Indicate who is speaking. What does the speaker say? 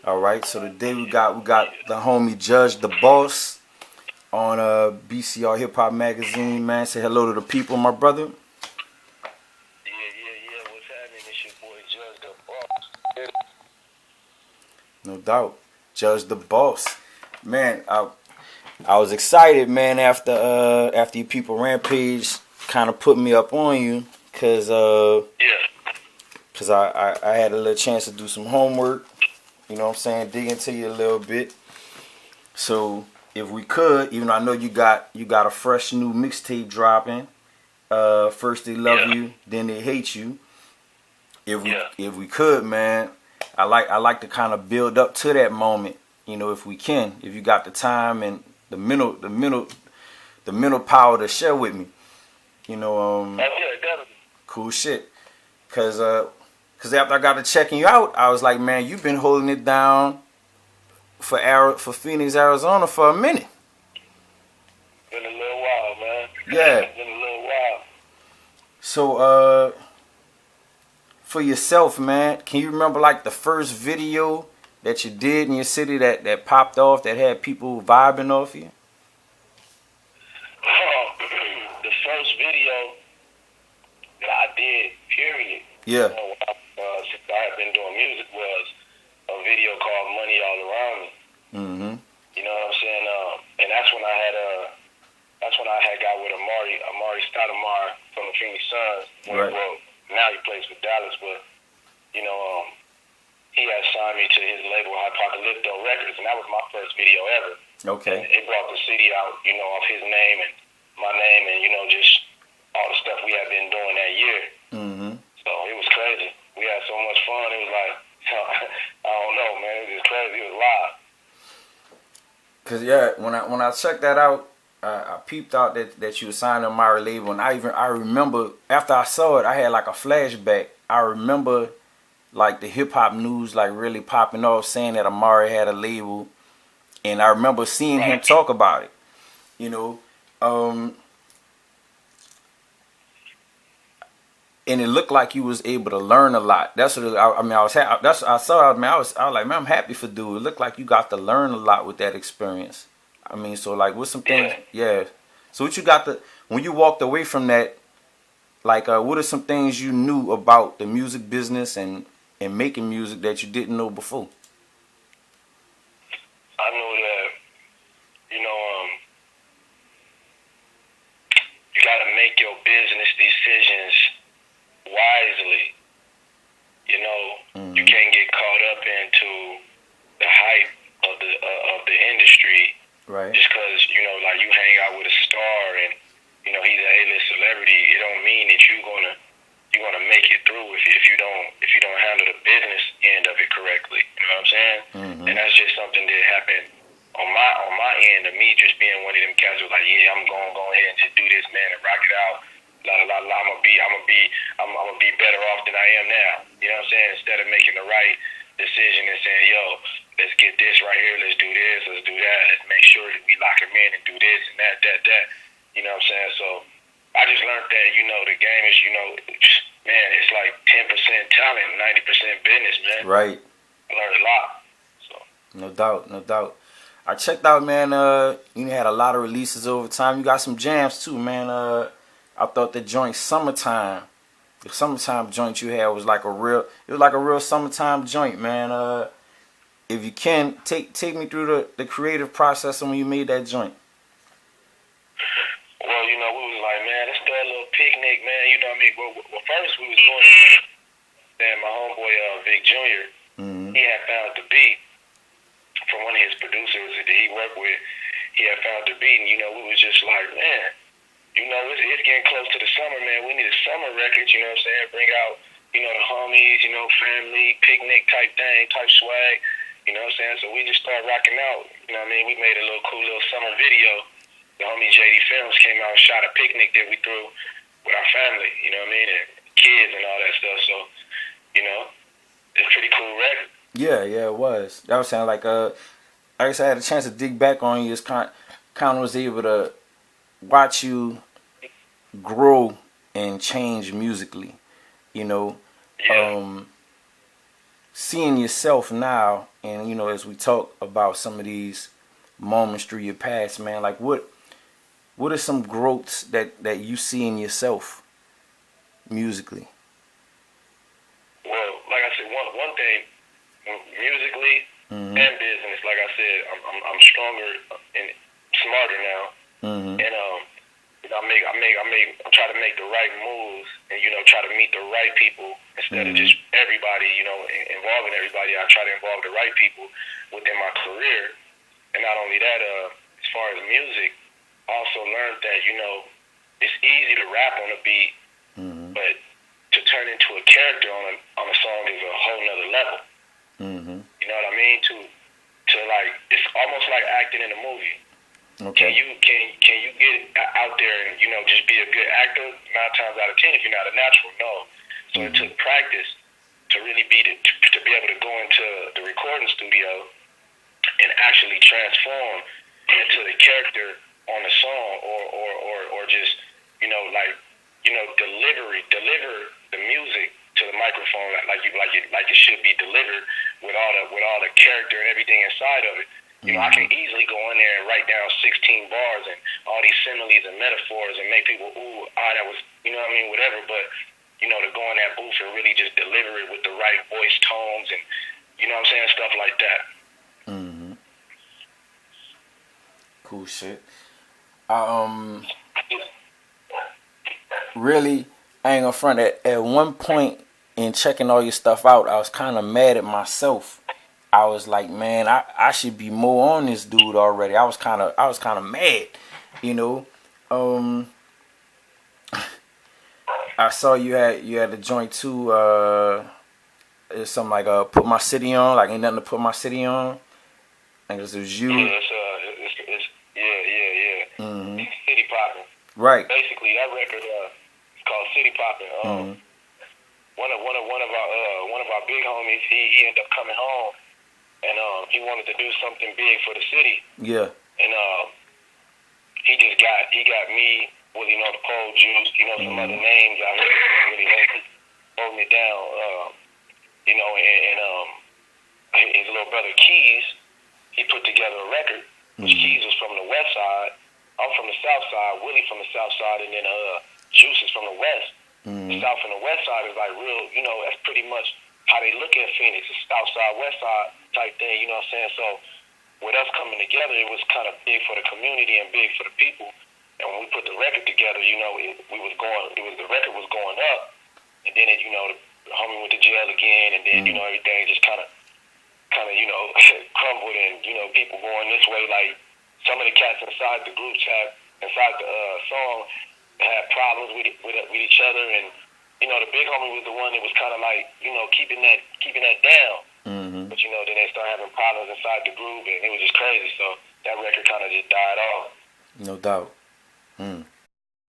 Speaker 1: All right. So today we got the homie Judge the Boss on BCR Hip Hop Magazine. Man, say hello to the people, my brother.
Speaker 2: Yeah. What's happening? It's your boy Judge the Boss.
Speaker 1: No doubt, Judge the Boss. Man, I was excited, man, after you people rampage kind of put me up on you,
Speaker 2: Yeah.
Speaker 1: cause I had a little chance to do some homework. You know what I'm saying? Dig into you a little bit. So if we could, even though I know you got a fresh new mixtape dropping. First they love
Speaker 2: Yeah.
Speaker 1: you, then they hate you. If we
Speaker 2: Yeah.
Speaker 1: if we could, man, I like to kind of build up to that moment. You know, if we can, if you got the time and the mental power to share with me. You know,
Speaker 2: Oh, yeah, definitely.
Speaker 1: cool shit. Cause after I got to checking you out, I was like, man, you've been holding it down for Phoenix, Arizona for a minute.
Speaker 2: Been a little while, man.
Speaker 1: Yeah.
Speaker 2: Been a little while.
Speaker 1: So for yourself, man, can you remember like the first video that you did in your city that popped off that had people vibing off you?
Speaker 2: The first video that I did, period,
Speaker 1: Yeah.
Speaker 2: since I had been doing music was a video called Money All Around Me.
Speaker 1: Mm-hmm.
Speaker 2: You know what I'm saying? And that's when I had got with Amari Stoudemires from the Phoenix Suns.
Speaker 1: Right.
Speaker 2: Well, now he plays with Dallas, but you know, he had signed me to his label, Apocalypto Records, and that was my first video ever.
Speaker 1: Okay.
Speaker 2: And it brought the city out, you know, off his name and my name, and you know, just all the stuff we had been doing that year.
Speaker 1: Mm-hmm.
Speaker 2: So it was crazy. We had so much fun. It was like, I don't know, man. It was just crazy. It was live.
Speaker 1: Cause yeah, when I checked that out, I peeped out that you were signed on my label, and I remember after I saw it, I had like a flashback. I remember like the hip hop news like really popping off, saying that Amari had a label, and I remember seeing him talk about it. You know, and it looked like you was able to learn a lot. That's what I mean. I was that's I saw. I mean, I was like, man, I'm happy for dude. It looked like you got to learn a lot with that experience. I mean, so like, what's some things? Yeah. So what you got to when you walked away from that? Like, what are some things you knew about the music business and making music that you didn't know before?
Speaker 2: I know that, you know, you got to make your business decisions wisely. You know, you can't get caught up into the hype of the industry.
Speaker 1: Right.
Speaker 2: Just because, you know, like you hang out with a star and, you know, he's an A-list celebrity, it don't mean that you're gonna make it through if you don't handle the business end of it correctly. You know what I'm saying?
Speaker 1: Mm-hmm.
Speaker 2: And that's just something that happened on my end of me just being one of them cats who was like, yeah, I'm gonna go ahead and just do this, man, and rock it out. La la la. I'm gonna be better off than I am now. You know what I'm saying? Instead of making the right decision and saying, yo, let's get this right here, let's do this, let's do that, let's make sure that we lock him in and do this and that. You know what I'm saying? So I just learned that, you know, the game is, you know, man, it's like 10% talent, 90% business, man.
Speaker 1: Right.
Speaker 2: I learned a lot. So
Speaker 1: No doubt. I checked out, man. You had a lot of releases over time. You got some jams too, man. I thought the joint "Summertime," the summertime joint you had was like a real summertime joint, man. If you can take me through the creative process when you made that joint.
Speaker 2: well, you know, we was like, man, let's do a little picnic, man. You know what I mean? Well first we was doing it. Then my homeboy Vic Jr.
Speaker 1: Mm-hmm.
Speaker 2: He had found the beat from one of his producers that he worked with. He had found the beat, and you know, we was just like, man, you know, it's getting close to the summer, man. We need a summer record. You know what I'm saying? Bring out, you know, the homies, you know, family picnic type thing, type swag. You know what I'm saying? So we just started rocking out. You know what I mean? We made a little cool little summer video. The homie JD Films came out and shot a picnic that we threw with our family. You know what I mean? And kids and all that stuff. So, you know, it's a pretty cool record.
Speaker 1: Yeah, it was. That was sound like I guess I had a chance to dig back on you. It's kind of was able to watch you grow and change musically. You know.
Speaker 2: Yeah.
Speaker 1: seeing yourself now, and you know, as we talk about some of these moments through your past, man, like what are some growths that you see in yourself musically?
Speaker 2: Well, like I said, one thing musically
Speaker 1: Mm-hmm.
Speaker 2: and business, like I said, I'm stronger and smarter now,
Speaker 1: Mm-hmm.
Speaker 2: and I try to make the right moves, and try to meet the right people instead of just everybody, involving everybody. I try to involve the right people within my career, and not only that, as far as music, I also learned that it's easy to rap on a beat,
Speaker 1: Mm-hmm.
Speaker 2: but to turn into a character on a song is a whole nother level.
Speaker 1: Mm-hmm.
Speaker 2: You know what I mean? To like, it's almost like acting in a movie.
Speaker 1: Okay.
Speaker 2: Can you get out there and just be a good actor? 9 times out of 10, if you're not a natural, no. So it took practice to really to be able to go into the recording studio and actually transform into the character on the song, or just deliver the music to the microphone like it should be delivered with all the character and everything inside of it. I can easily go in there and write down 16 bars and all these similes and metaphors and make people, ooh, that was, whatever. But, to go in that booth and really just deliver it with the right voice tones and, stuff like that.
Speaker 1: Mm-hmm. Cool shit. Really, I ain't gonna front. At one point in checking all your stuff out, I was kind of mad at myself. I was like, man, I should be more on this dude already. I was kind of mad, you know. I saw you had the joint too. It's something like put my city on. Like ain't nothing to put my city on. I think it was you.
Speaker 2: Yeah, yeah.
Speaker 1: Mm-hmm.
Speaker 2: City Poppin'.
Speaker 1: Right.
Speaker 2: Basically, that record is called City Poppin'.
Speaker 1: Mm-hmm.
Speaker 2: One of our big homies, he ended up coming home, and he wanted to do something big for the city.
Speaker 1: Yeah.
Speaker 2: And he got me, Willie the Pole Juice, some other names out here that really holding it down. And his little brother Keys, he put together a record. Which Keys was from the west side. I'm from the south side. Willie from the south side, and then Juice is from the west. The south and the west side is like real. That's pretty much how they look at Phoenix. It's south side, west side type thing. You know what I'm saying? So with us coming together, it was kind of big for the community and big for the people. And when we put the record together, the record was going up, and then the homie went to jail again, and then everything just kind of crumbled, and people going this way. Like some of the cats inside the group chat, inside the song, had problems with each other, and the big homie was the one that was kind of like keeping that down.
Speaker 1: Mm-hmm.
Speaker 2: But then they started having problems inside the group, and it was just crazy. So that record kind of just died off.
Speaker 1: No doubt.